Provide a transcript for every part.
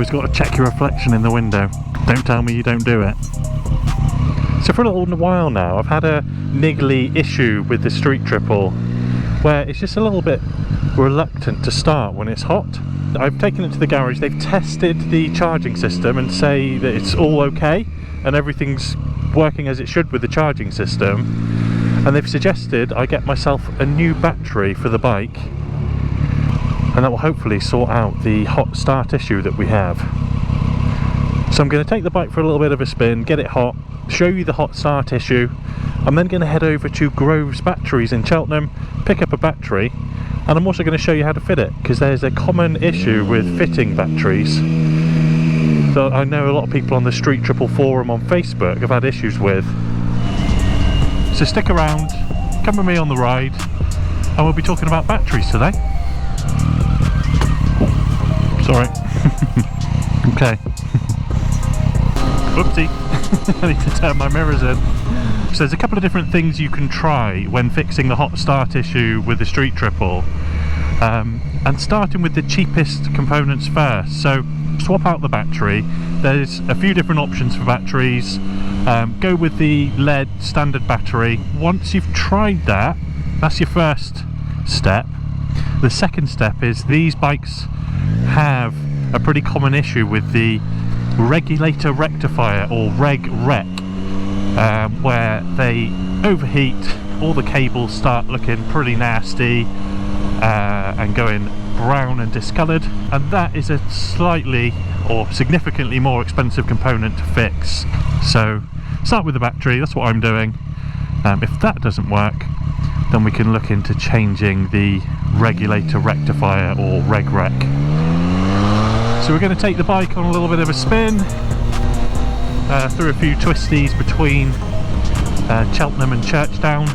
always got to check your reflection in the window. Don't tell me you don't do it. So for a little while now, I've had a niggly issue with the street triple where it's just a little bit reluctant to start when it's hot. I've taken it to the garage, they've tested the charging system and say that it's all okay and everything's working as it should with the charging system, and they've suggested I get myself a new battery for the bike, and that will hopefully sort out the hot start issue that we have. So I'm going to take the bike for a little bit of a spin, get it hot, show you the hot start issue. I'm then going to head over to Groves Batteries in Cheltenham, pick up a battery, and I'm also going to show you how to fit it, because there's a common issue with fitting batteries that I know a lot of people on the Street Triple forum on Facebook have had issues with. So stick around, come with me on the ride, and we'll be talking about batteries today. Sorry. Okay. Whoopsie. I need to turn my mirrors in. So there's a couple of different things you can try when fixing the hot start issue with the Street Triple, and starting with the cheapest components first. So swap out the battery. There's a few different options for batteries. Go with the lead standard battery. Once you've tried that, that's your first step. The second step is these bikes have a pretty common issue with the regulator rectifier, or reg rec, where they overheat, all the cables start looking pretty nasty and going brown and discoloured, and that is a slightly or significantly more expensive component to fix. So start with the battery, that's what I'm doing. If that doesn't work, then we can look into changing the regulator rectifier, or reg rec. So we're going to take the bike on a little bit of a spin through a few twisties between Cheltenham and Churchdown.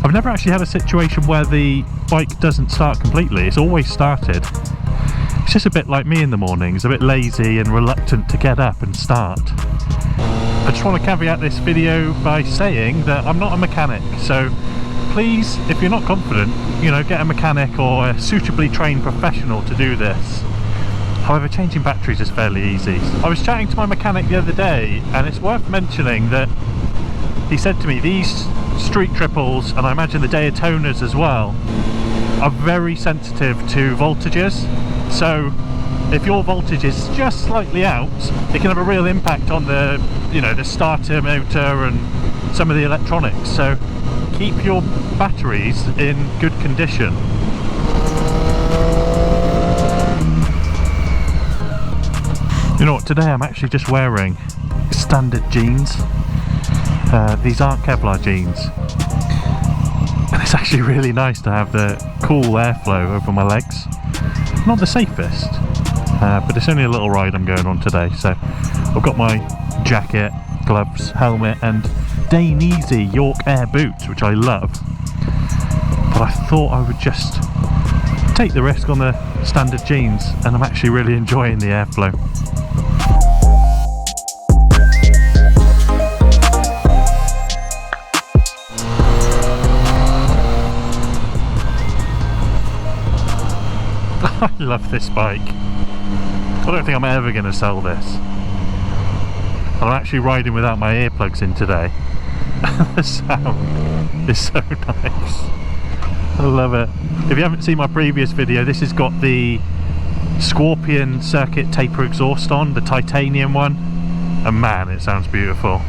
I've never actually had a situation where the bike doesn't start completely. It's always started. It's just a bit like me in the mornings, a bit lazy and reluctant to get up and start. I just want to caveat this video by saying that I'm not a mechanic, so please, if you're not confident, you know, get a mechanic or a suitably trained professional to do this. However, changing batteries is fairly easy. I was chatting to my mechanic the other day, and it's worth mentioning that he said to me these street triples, and I imagine the Daytonas as well, are very sensitive to voltages. So if your voltage is just slightly out, it can have a real impact on the, you know, the starter motor and some of the electronics. So keep your batteries in good condition. You know what, today I'm actually just wearing standard jeans. These aren't Kevlar jeans. And it's actually really nice to have the cool airflow over my legs. Not the safest, but it's only a little ride I'm going on today. So I've got my jacket, gloves, helmet and Dainese York Air boots, which I love. But I thought I would just take the risk on the standard jeans, and I'm actually really enjoying the airflow. I love this bike. I don't think I'm ever going to sell this. I'm actually riding without my earplugs in today. The sound is so nice. I love it. If you haven't seen my previous video, this has got the Scorpion circuit taper exhaust on, the titanium one, and man, it sounds beautiful.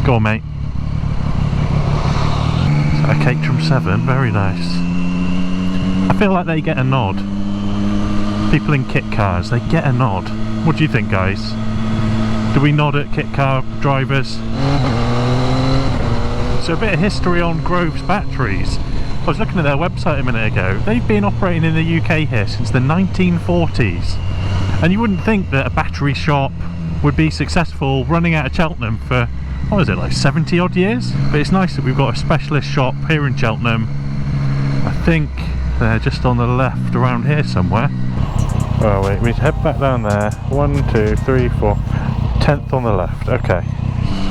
Go on, mate. Is that a Caterham 7? Very nice. I feel like they get a nod. People in kit cars, they get a nod. What do you think, guys? Do we nod at kit car drivers? So a bit of history on Groves Batteries. I was looking at their website a minute ago. They've been operating in the UK here since the 1940s. And you wouldn't think that a battery shop would be successful running out of Cheltenham for, what is it, like 70 odd years? But it's nice that we've got a specialist shop here in Cheltenham. I think they're just on the left around here somewhere. Oh wait, we head back down there. 1, 2, 3, 4. 10th on the left. Okay.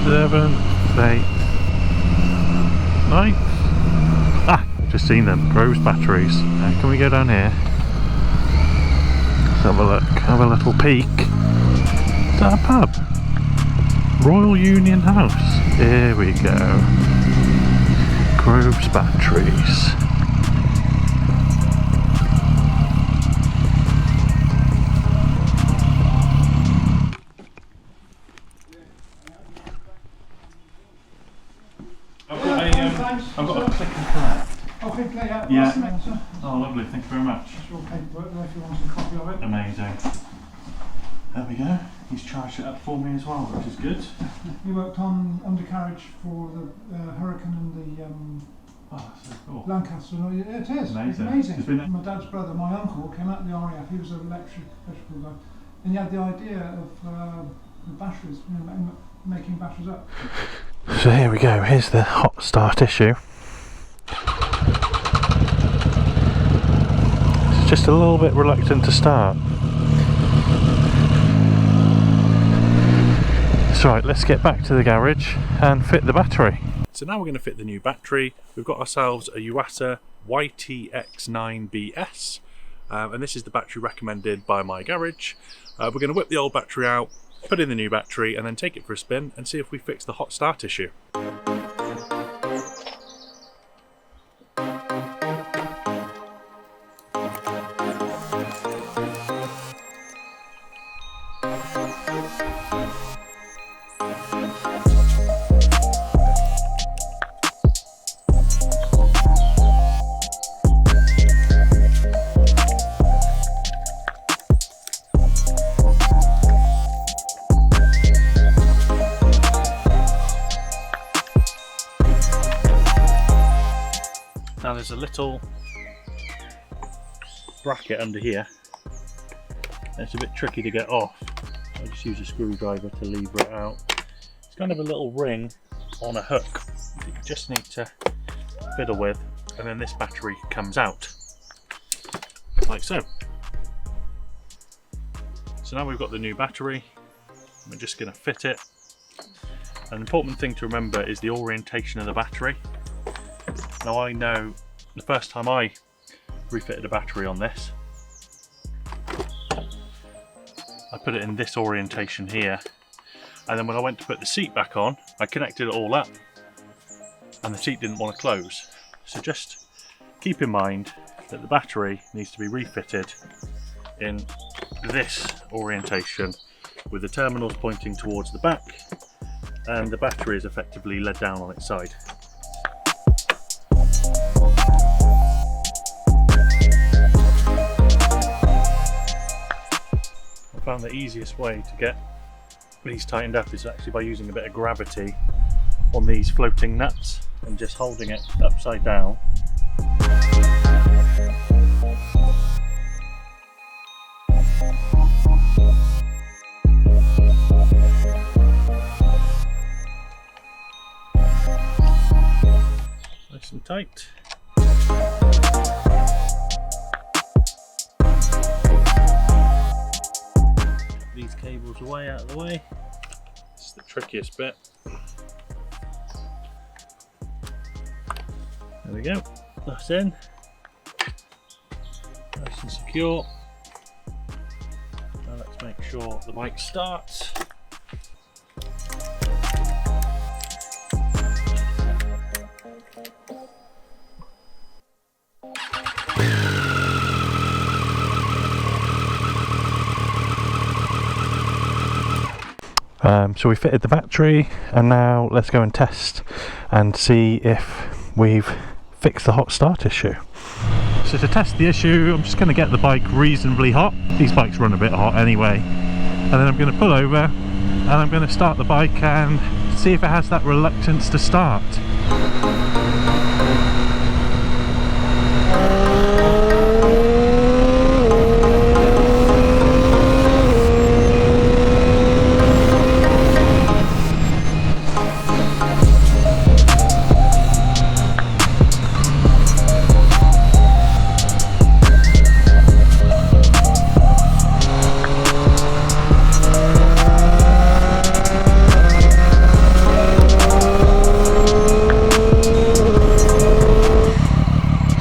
7th, 8th, 9th. Ah, just seen them. Groves Batteries. Can we go down here? Let's have a look. have a little peek. Is that a pub? Royal Union House. Here we go. Groves Batteries. I've got a click and collect. Oh, click and collect, yeah. Oh, lovely, thank you very much. That's your paperwork there if you want a copy of it. Amazing. There we go. He's charged it up for me as well, which is good. You worked on undercarriage for the Hurricane and the oh, so cool. Lancaster. It is. Amazing. It's amazing. It's been my dad's brother, my uncle, came out of the RAF. He was an electrical guy, and he had the idea of the batteries, making batteries up. So here we go. Here's the hot start issue. It's just a little bit reluctant to start. So right, let's get back to the garage and fit the battery. So now we're going to fit the new battery. We've got ourselves a Yuasa YTX9BS, and this is the battery recommended by my garage. We're going to whip the old battery out, put in the new battery, and then take it for a spin and see if we fix the hot start issue. Now there's a little bracket under here, and it's a bit tricky to get off. I just use a screwdriver to lever it out. It's kind of a little ring on a hook that you just need to fiddle with, and then this battery comes out, like so. So now we've got the new battery, we're just going to fit it. An important thing to remember is the orientation of the battery. Now I know the first time I refitted a battery on this, I put it in this orientation here, and then when I went to put the seat back on, I connected it all up and the seat didn't want to close. So just keep in mind that the battery needs to be refitted in this orientation with the terminals pointing towards the back and the battery is effectively led down on its side. I found the easiest way to get these tightened up is actually by using a bit of gravity on these floating nuts and just holding it upside down. Nice and tight. These cables away out of the way. This is the trickiest bit. There we go. That's in. Nice and secure. Now let's make sure the bike starts. So we fitted the battery, and now let's go and test and see if we've fixed the hot start issue. So to test the issue, I'm just going to get the bike reasonably hot. These bikes run a bit hot anyway. And then I'm going to pull over and I'm going to start the bike and see if it has that reluctance to start.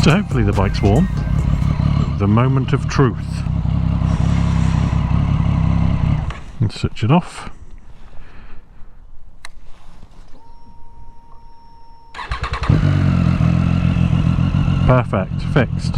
So hopefully the bike's warm. The moment of truth. And switch it off. Perfect, fixed.